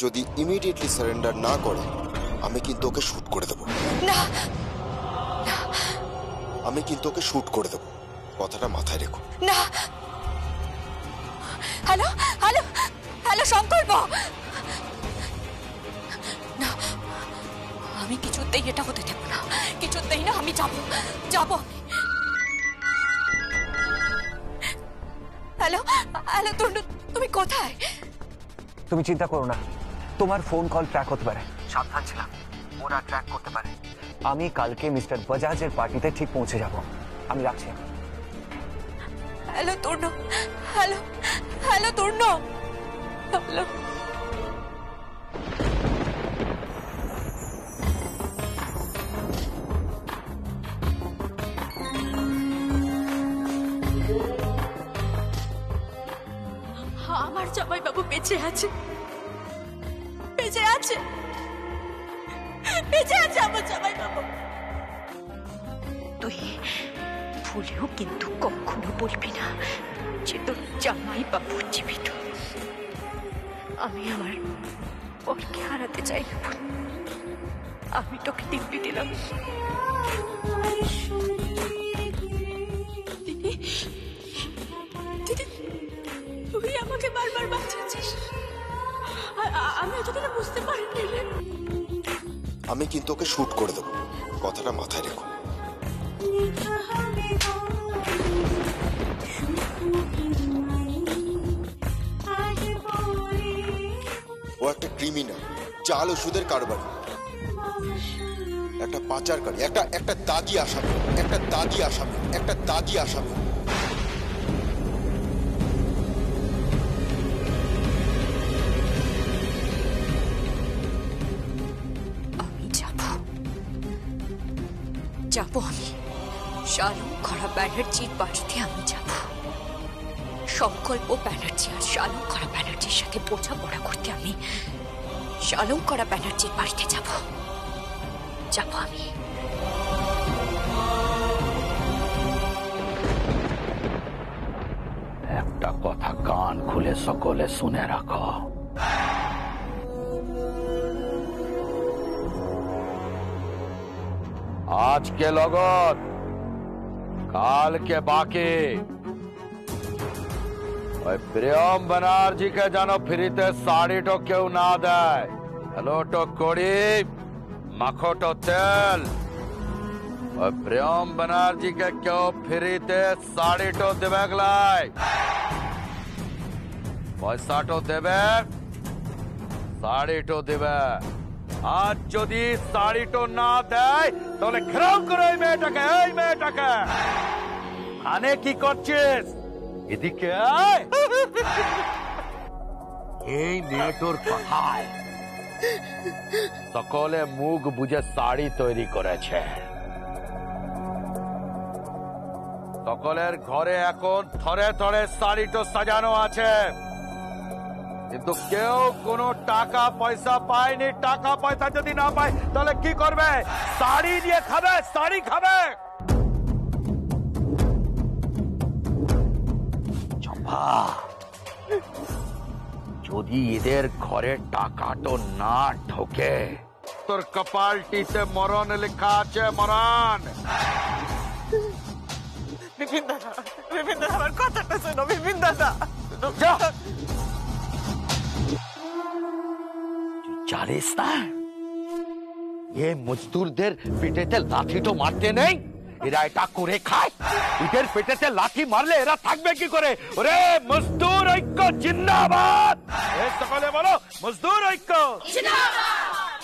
যদি immediately surrender না করে আমি কিন্তু ওকে শুট করে দেবো। না, আমি কিন্তু ওকে শুট করে দেবো, কথাটা মাথায় রেখো। না। হ্যালো হ্যালো হ্যালো সংকল্প, না, আমি কিছুতেই এটা হতে দেব না, কিছুতেই না। আমি যাব যাব। হ্যালো হ্যালো তন্ডু, তুমি কোথায়? তুমি চিন্তা করো না, তোমার ফোন কল ট্র্যাক হতে পারে, সাবধান ছিলাম, ওরা ট্র্যাক করতে পারে। আমি কালকে মিস্টার বাজাজের পার্টিতে ঠিক পৌঁছে যাব। আমি রাখছি। Hello Tondu, hello hello Tondu, hello. আমার জামাই বাবু বেঁচে আছে, বেঁচে আছে, বেঁচে আছে আমার জামাই বাবু। তুই ভুলেও কিন্তু কখনো বলবি না যে তোর জামাই বাবু জীবিত। আমি আমার পরকে হারাতে চাই না, আমি তোকে দিব্যি দিলাম। দিদি, দিদি, তুই আমাকে বারবার বাঁচিয়েছিস, আমি এতদিন বুঝতে পারিনি। আমি কিন্তু ওকে শুট করে দেবো, কথাটা মাথায় রেখো। ও একটা ক্রিমিনাল, জাল ওষুধের কারবারি, একটা পাচারকারী, একটা দাগি আসামি, একটা দাগি আসামি, একটা দাগি আসামি। আমি যাব আমি শালম করা ব্যানার্জির বাড়িতে আমি যাব। সংকল্প ব্যানার্জি আর শালম করা ব্যানার্জির সাথে বোঝাপড়া করতে আমি শালম করা ব্যানার্জির বাড়িতে যাব আমি। একটা কথা কান খুলে সকলে শুনে রাখো, আজকে লগত কালকে বাকি। ওই প্রিয়ম ব্যানার্জিকে যেন ফ্রিতে শাড়িটো কেউ না দেয়। হ্যালোটো কড়ি, মাখোটো তেল। ওই প্রিয়ম ব্যানার্জিকে কেউ ফ্রিতে শাড়িটো দেবে গলাই, পয়সাটো দেবে, শাড়িটো দেবে। আজ যদি শাড়িটো না দেয় তাহলে ঘেরাও করে এই মেয়েটাকে। আনে কি করছিস? এদিকে আয়। এই মেয়েটোর কথায় সকলে মুখ বুঝে শাড়ি তৈরি করেছে। সকলের ঘরে এখন থরে থরে শাড়িটো সাজানো আছে, কিন্তু কেউ কোনো টাকা পয়সা পায়নি। টাকা পয়সা যদি না পায় তাহলে কি করবে? শাড়ি দিয়ে খাবে, শাড়ি খাবে। চম্পা, যদি এদের ঘরে টাকাটো না ঢোকে তোর কপালটিতে মরণ লেখা আছে, মরণ। বিপিন দাদা, আমার কথাটা শোনো বিপিন দাদা। জানিস না এ মজদুরদের পেটেতে লাঠিটো মারতে নেই, এরা এটা করে খায়। এদের পেটেতে লাঠি মারলে এরা থাকবে কি করে? ওরে মজদুর ঐক্য জিন্দাবাদ! সকলে বলো মজদুর ঐক্য জিন্দাবাদ,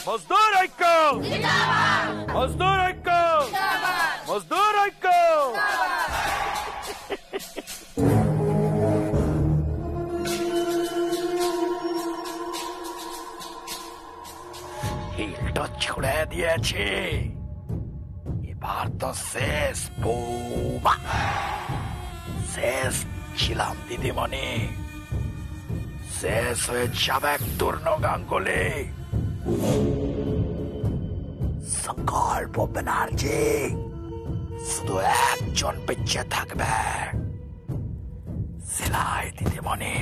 মজদুর ঐক্য জিন্দাবাদ, মজদুর ঐক্য জিন্দাবাদ, মজদুর ঐক্য হিলটা ছুড়ে দিয়েছে। এবার তো শেষ বৌমা, শেষ ছিলাম দিদিমণি, শেষ হয়ে যাবে তরুণ গাঙ্গুলি। সংকল্প ব্যানার্জি শুধু একজন বেঁচে থাকবে, সেলাই দিদিমণি।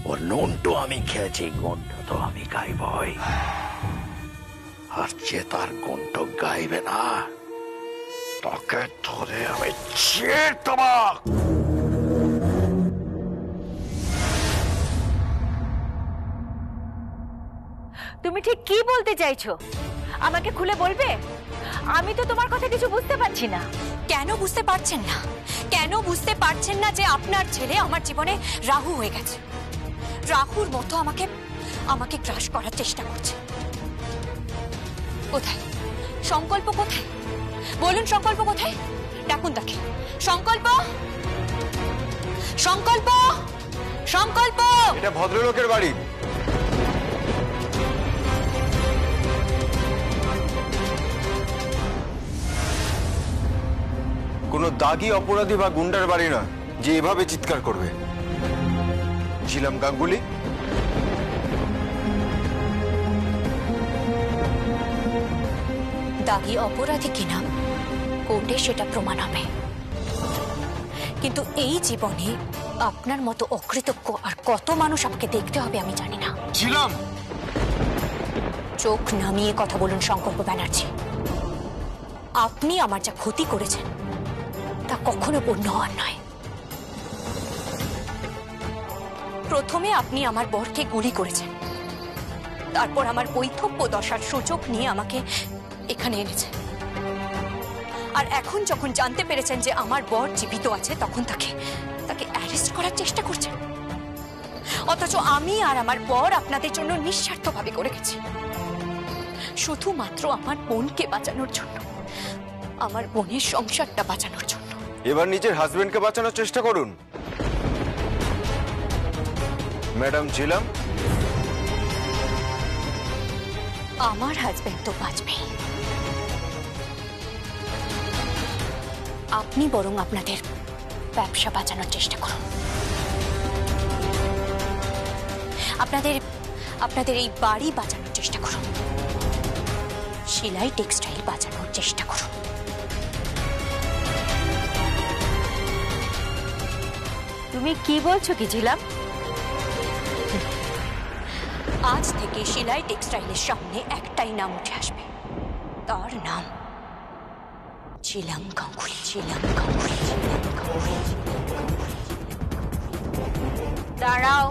ওর নুনটো আমি খেয়েছি, গুণটা তো আমি গাইবই। আর যে তার গুণটো গাইবে না, তাকে ধরে আমি ছেড়ে। তুমি ঠিক কি বলতে চাইছো? আমাকে খুলে বলবে? আমি তো তোমার কথা কিছু বুঝতে পারছি না। কেন বুঝতে পারছেন না? কেন বুঝতে পারছেন না যে আপনার ছেলে আমার জীবনে রাহু হয়ে গেছে? রাহুর মতো আমাকে আমাকে গ্রাস করার চেষ্টা করছে। কোথায় সংকল্প? কোথায় বলুন? সংকল্প কোথায়? ডাকুন তাকে। সংকল্প, সংকল্প, সংকল্প! এটা ভদ্রলোকের বাড়ি। কোনো দাগী অপরাধী বা গুন্ডার বাড়ি না যে এভাবে চিৎকার করবে। ঝিলাম গাঙ্গুলি। দাগী অপরাধী কিনা কোর্টে সেটা প্রমাণ হবে, কিন্তু এই জীবনে আপনার মতো অকৃতজ্ঞ আর কত মানুষ আমাকে দেখতে হবে আমি জানি না। ঝিলাম, চোখ নামিয়ে কথা বলুন সংকল্প ব্যানার্জি। আপনি আমার যা ক্ষতি করেছেন তা কখনো পূর্ণ হওয়ার নয়। প্রথমে আপনি আমার বরকে গুলি করেছেন, তারপর আমার বৈধব্য দশার সুযোগ নিয়ে আমাকে এখানে এনেছেন, আর এখন যখন জানতে পেরেছেন যে আমার বর জীবিত আছে তখন তাকে অ্যারেস্ট করার চেষ্টা করছেন। অথচ আমি আর আমার বর আপনাদের জন্য নিঃস্বার্থভাবে করে গেছি, শুধুমাত্র আমার বোনকে বাঁচানোর জন্য, আমার বোনের সংসারটা বাঁচানোর জন্য। এবার নিজের হাজবেন্ডকে বাঁচানোর চেষ্টা করুন ম্যাডাম ঝিলাম। আমার হাজবেন্ড তো বাঁচবেই, আপনি বরং আপনাদের ব্যবসা বাঁচানোর চেষ্টা করুন। আপনাদের এই বাড়ি বাঁচানোর চেষ্টা করুন, সেলাই টেক্সটাইল বাঁচানোর চেষ্টা করুন। তুমি কি বলছো কি ঝিলাম? আজ থেকে সেলাই টেক্সটাইলের সামনে একটাই নাম উঠে আসবে, তার নাম ঝিলাম গাঙ্গুলি। ঝিলাম গাঙ্গুলি, ঝিলাম গাঙ্গুলি। দাঁড়াও।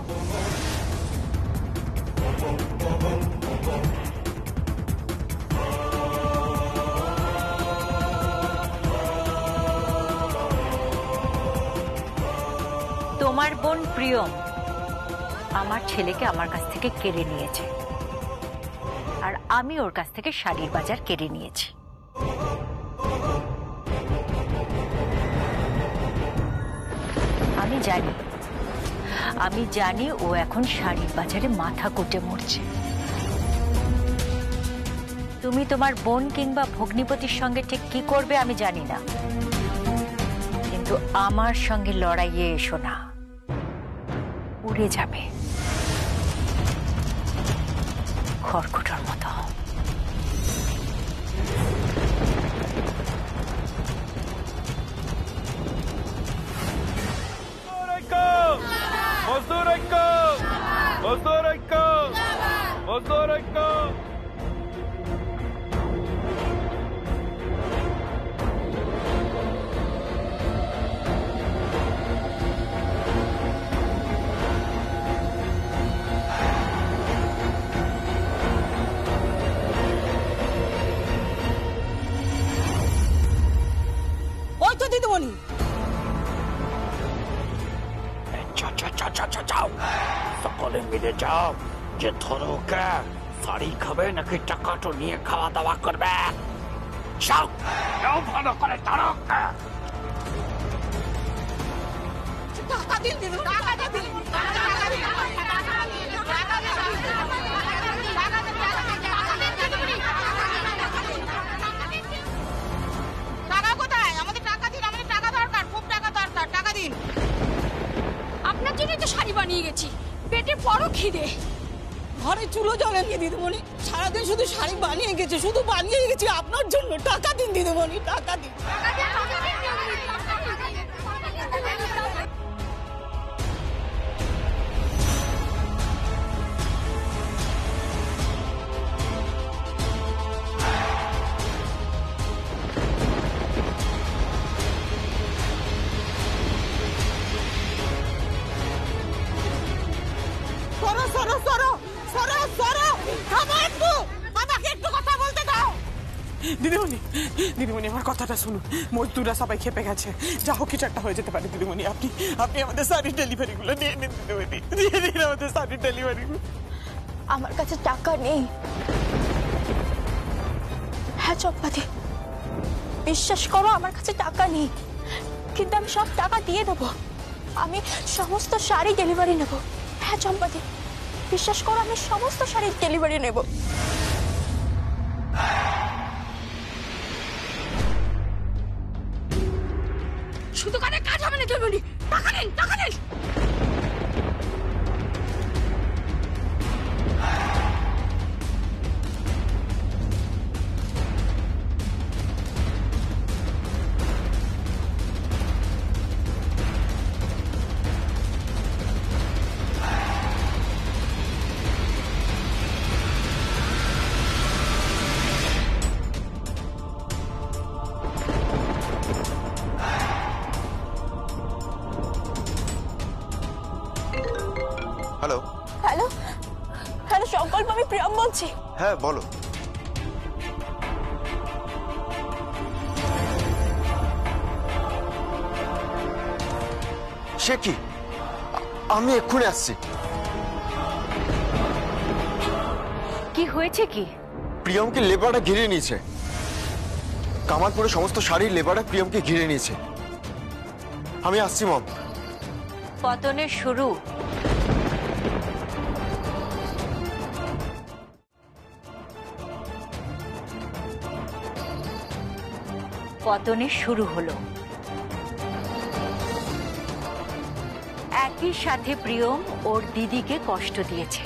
তোমার বোন প্রিয়ম আমার ছেলেকে আমার কাছ থেকে কেড়ে নিয়েছে, আর আমি ওর কাছ থেকে শাড়ির বাজার কেড়ে নিয়েছি। আমি জানি ও এখন শাড়ির বাজারে মাথা কুটে মরছে। তুমি তোমার বোন কিংবা ভগ্নিপতির সঙ্গে ঠিক কি করবে আমি জানি না, কিন্তু আমার সঙ্গে লড়াইয়ে এসো না, উড়ে যাবে খড়কুটোর মতো। ওই তো দিদিমণি, যাও, সকলে মিলে যাও, যে ধরো ওকে শাড়ি খাবে নাকি টাকাটা নিয়ে খাওয়া দাওয়া করবে। যাও, যাও, ভালো করে ধরো ওকে। টাকা দিন দিন, টাকা দিন, টাকা দিন, টাকা দিন, টাকা দিন, টাকা কোথায়? আমাদের টাকা দিন, আমাদের টাকা দরকার, খুব টাকা দরকার, টাকা দিন। আপনার জন্যই তো শাড়ি বানিয়ে গেছি, পেটে বড় খিদে। ঘরে চুলো জ্বলেনি দিদিমণি, সারাদিন শুধু শাড়ি বানিয়ে গেছে, শুধু বানিয়ে গেছি আপনার জন্য। টাকা দিন দিদিমণি, টাকা দিন। দিদিমণি দিদিমণি আমার কথাটা শুনুন, মজদুররা সবাই খেপে গেছে, যা হোক কিছু একটা হয়ে যেতে পারে দিদিমণি। আপনি আপনি আমাদের শাড়ির ডেলিভারিগুলো নিয়ে নিন দিদিমণি, দিয়ে দিন আমাদের শাড়ির ডেলিভারিগুলো। আমার কাছে টাকা নেই। হ্যাঁ চম্পাদি, বিশ্বাস করো আমার কাছে টাকা নেই, কিন্তু আমি সব টাকা দিয়ে দেবো। আমি সমস্ত শাড়ি ডেলিভারি নেব। হ্যাঁ চম্পাদি, বিশ্বাস করো আমি সমস্ত শাড়ির ডেলিভারি নেব। শুধু কানে কাজ হবে না দিদিমণি, টাকা নেন, টাকা নেন। হ্যালো। হ্যালো হ্যালো সংকল্প, আমি প্রিয়ম বলছি। হ্যাঁ বলো। সে কি? আমি এক্ষুনি আসছি। কি হয়েছে কি? প্রিয়মকে লেবাররা ঘিরে নিয়েছে। কামালপুরে সমস্ত শাড়ির লেবাররা প্রিয়মকে ঘিরে নিয়েছে। আমি আসছি মম। পতনের শুরু। পতনের শুরু হলো। একই সাথে প্রিয়ম ওর দিদিকে কষ্ট দিয়েছে,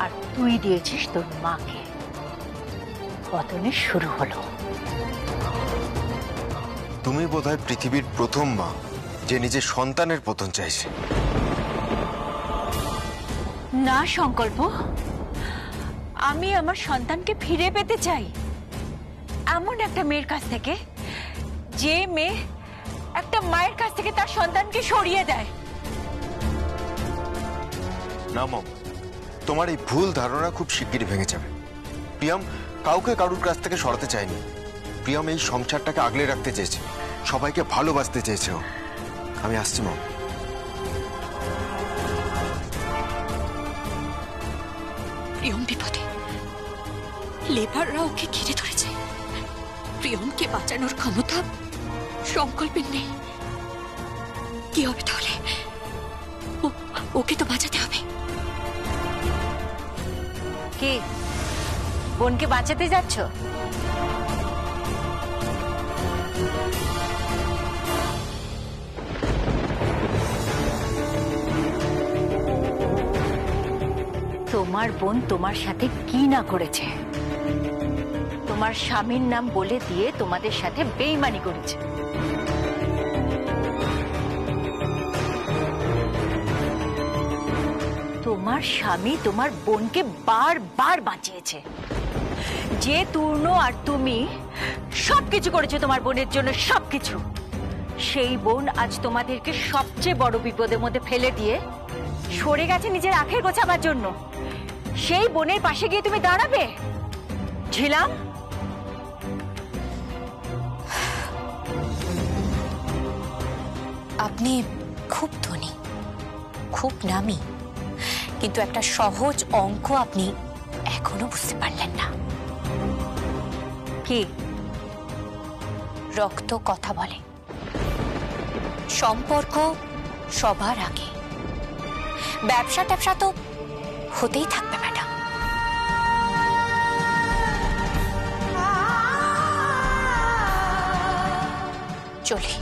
আর তুই দিয়েছিস তোর মাকে। পতনের শুরু হলো। তুমি বোধহয় পৃথিবীর প্রথম মা যে নিজের সন্তানের পতন চাইছে। না সংকল্প, আমি আমার সন্তানকে ফিরে পেতে চাই এমন একটা মেয়ের কাছ থেকে, যে মেয়ে একটা মায়ের কাছ থেকে তার সন্তানকে সরিয়ে দেয়। না মম, তোমার এই ভুল ধারণা খুব শিগগিরই ভেঙে যাবে। প্রিয়ম কাউকে কারুর কাছ থেকে সরাতে চায়নি। প্রিয়ম এই সংসারটাকে আগলে রাখতে চেয়েছে, সবাইকে ভালোবাসতে চেয়েছে ও। আমি আসছি মম। প্রিয়ম বিপদে, লেবাররা ওকে ঘিরে ধরেছে। প্রিয়মকে বাঁচানোর ক্ষমতা সংকল্পের নেই। কি হবে তাহলে? ওকে তো বাঁচাতে হবে। কে বোনকে বাঁচাতে যাচ্ছ? তোমার বোন তোমার সাথে কি না করেছে? তোমার স্বামীর নাম বলে দিয়ে তোমাদের সাথে বেইমানি করেছে। তোমার স্বামী তোমার বোনকে বারবার বাঁচিয়েছে। যে তূর্ণ আর তুমি সবকিছু করেছো তোমার বোনের জন্য, সবকিছু। সেই বোন আজ তোমাদেরকে সবচেয়ে বড় বিপদের মধ্যে ফেলে দিয়ে সরে গেছে নিজের আখের গোছাবার জন্য। সেই বোনের পাশে গিয়ে তুমি দাঁড়াবে? ঝিলাম, আপনি খুব ধনী, খুব নামী, কিন্তু একটা সহজ অঙ্ক আপনি এখনো বুঝতে পারলেন না। কি? রক্ত কথা বলে। সম্পর্ক সবার আগে। ব্যবসা ট্যাবসা তো হতেই থাকবে ম্যাডাম। চলি।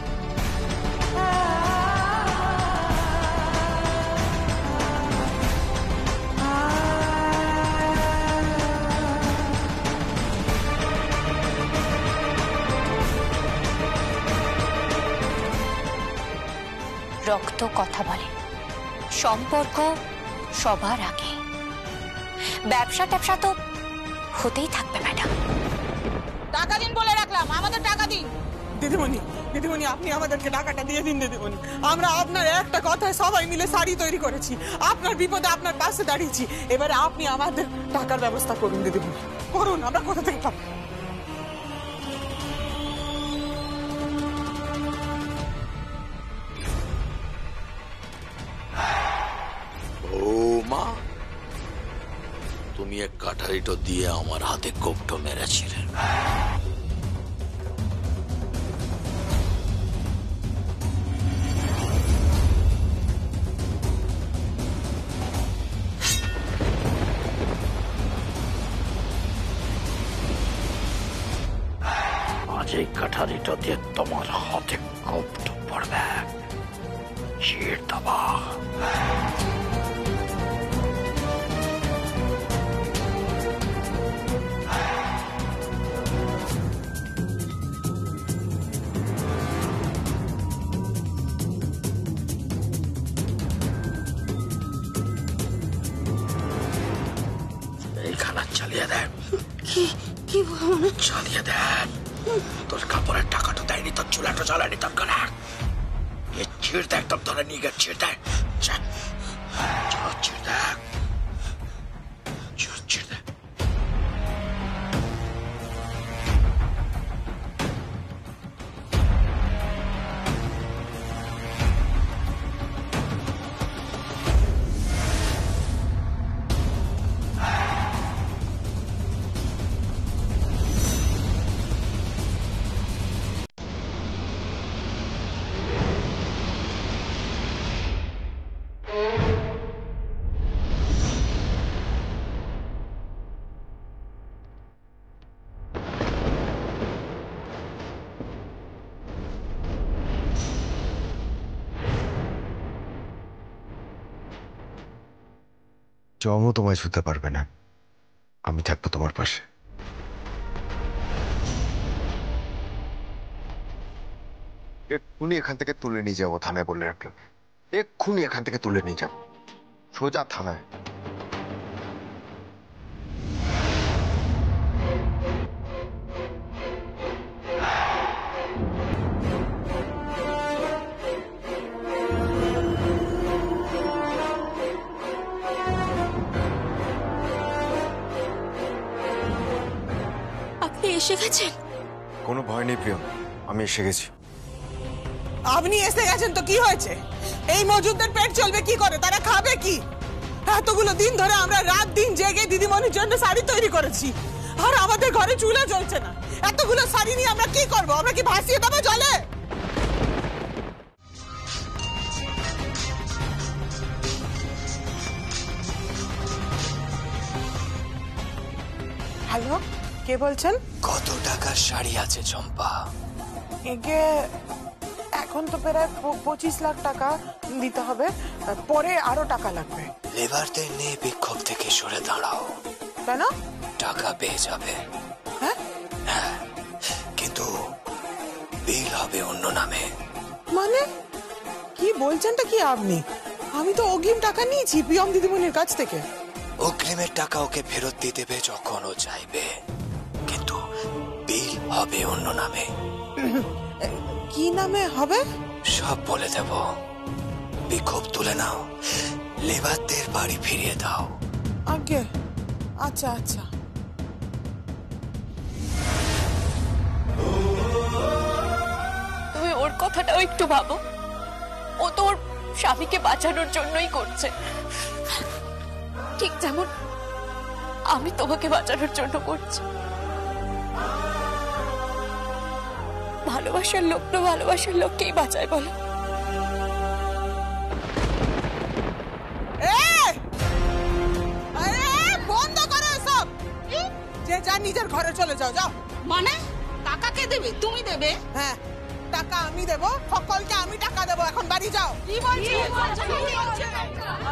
রক্ত কথা বলে। সম্পর্ক সবার আগে। ব্যবসা ট্যাবসা তো হতেই থাকবে ম্যাডাম। টাকা দিন বলে রাখলাম, আমাদের টাকা দিন। দিদিমণি দিদিমণি আপনি আমাদেরকে টাকাটা দিয়ে দিন দিদিমণি। আমরা আপনার একটা কথায় সবাই মিলে শাড়ি তৈরি করেছি, আপনার বিপদে আপনার পাশে দাঁড়িয়েছি। এবারে আপনি আমাদের টাকার ব্যবস্থা করুন দিদিমণি, করুন। আমরা কোথা থেকে পাবো? বৌমা, তুমি এক কাঠারিটো দিয়ে আমার হাতে কোপটো মেরেছিলে। আজ এই কাঠারিটো দিয়ে তোমার হাতে কোপটো পড়বে, চির দেবা। এইখানা চালিয়ে দেয়। কি বলবো? চালিয়ে দেন। তোর কাপড়ের টাকাটা দেয়নি, তোর চুলাটা জ্বালানি তোর করে। এ ছিঁড় দেখ, একদম ধরে নিয়ে গেছে। ছিঁড় দেখ, ছিঁড় দেখ, ছিঁড় দেখ। জমও তোমায় ছুতে পারবে না, আমি থাকবো তোমার পাশে। এক্ষুনি এখান থেকে তুলে নিয়ে যাবো থানায়, বলে রাখলাম। এক্ষুনি এখান থেকে তুলে নিয়ে যাবো, সোজা থানায়। আপনি এসে গেছেন? কোনো ভয় নেই প্রিয়ম, আমি এসে গেছি। আপনি এসে গেছেন তো কি হয়েছে? এই মজুদদের পেট চলবে কি করে? তারা খাবে কি? এতগুলো দিন ধরে আমরা রাত দিন জেগে দিদিমণির জন্য শাড়ি তৈরি করেছি, আর আমাদের ঘরে চুলা জ্বলছে না। এতগুলো শাড়ি নিয়ে আমরা কি করবো? আমরা কি ভাসিয়ে দেবো জলে? হ্যালো, কে বলছেন? কত টাকার শাড়ি আছে চম্পা? একে এখন তো প্রায় 25 লাখ টাকা দিতে হবে, পরে আরো টাকা লাগবে। লেবারদের নিয়ে বিক্ষোভ থেকে সরে দাঁড়াও, কেন? টাকা পেয়ে যাবে। হ্যাঁ, হ্যাঁ, কিন্তু বিল হবে অন্য নামে। মানে কি বলছেনটা কি আপনি? আমি তো অগ্রিম টাকা নিয়েছি প্রিয়ম দিদিমণির কাছ থেকে। অগ্রিমের টাকা ওকে ফেরত দিয়ে দেবে যখন ও চাইবে, কিন্তু বিল হবে অন্য নামে। কি নামে হবে? সব বলে দেব। বিক্ষোভ তুলে নাও, লেবারদের বাড়ি ফিরিয়ে দাও। আগে আচ্ছা আচ্ছা। তুমি ওর কথাটাও একটু ভাবো। ও তো ওর স্বামীকে বাঁচানোর জন্যই করছে, ঠিক যেমন আমি তোমাকে বাঁচানোর জন্য করছি। ভালোবাসার লোক তো ভালোবাসার লোককেই বাঁচায় বলো। বন্ধ করো এসব, যে যা নিজের ঘরে চলে যাও। যাও। মানে টাকা কে দেবে? তুমি দেবে? হ্যাঁ, টাকা আমি দেবো, সকলকে আমি টাকা দেবো। এখন বাড়ি যাও। কি বলছিস?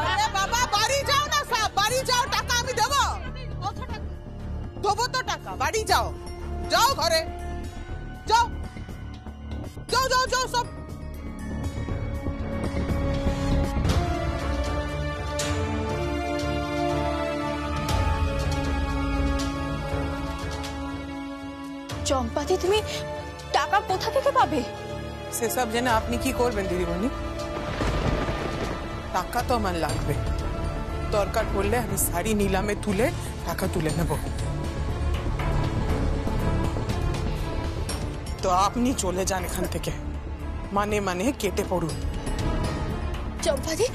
আরে বাবা, বাড়ি যাও না, সব বাড়ি যাও। টাকা আমি দেবো, দেবো তো টাকা। বাড়ি যাও, যাও ঘরে যাও, যাও যাও যাও সব। চম্পাদি, তুমি টাকা টাকা কোথা থেকে পাবে? সেসব জেনে আপনি কি করবেন দিদিমণি? টাকা তো আমার লাগবে। দরকার পড়লে আমি শাড়ি নিলামে তুলে টাকা তুলে নেব। তো আপনি চলে যান এখান থেকে, মানে মানে কেটে পড়ুন। চম্পাদি,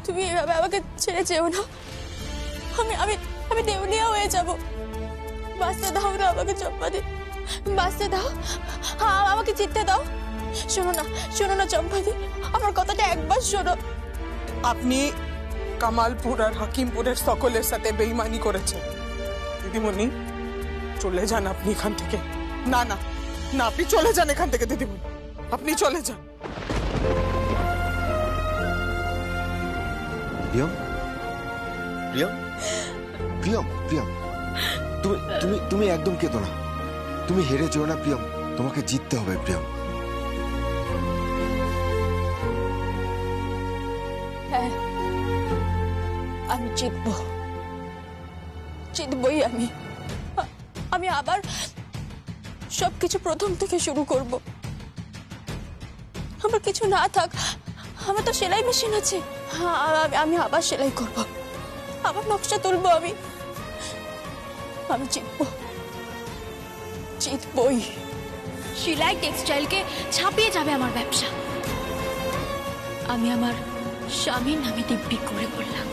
তুমি এভাবে আমাকে ছেড়ে যেও না। আমি আমি আমি দেউলিয়া হয়ে যাব। বাঁচতে দাও না আমাকে চম্পাদি, বাঁচতে দাও, আমাকে জিততে দাও। শোনো না চম্পাদি, আমার কথাটা একবার শোনো। আপনি কামালপুর আর হাকিমপুরের সকলের সাথে বেইমানি করেছেন দিদিমণি। চলে যান আপনি এখান থেকে। না না না, আপনি চলে যান এখান থেকে দিদিমণি, আপনি চলে যান। প্রিয়ম, প্রিয়ম, প্রিয়ম, প্রিয়ম, তুমি তুমি তুমি একদম কেঁদো না। তুমি হেরে যেও না প্রিয়ম, তোমাকে জিততে হবে প্রিয়ম। হ্যাঁ, আমি জিতবই। আমি আবার সবকিছু প্রথম থেকে শুরু করব। আমার কিছু না থাক, আমার তো সেলাই মেশিন আছে। আমি আবার সেলাই করব, আবার নকশা তুলবো। আমি জিতবই। সেলাই টেক্সটাইলকে ছাপিয়ে যাবে আমার ব্যবসা। আমি আমার স্বামীর নামে দিব্যি করে বললাম।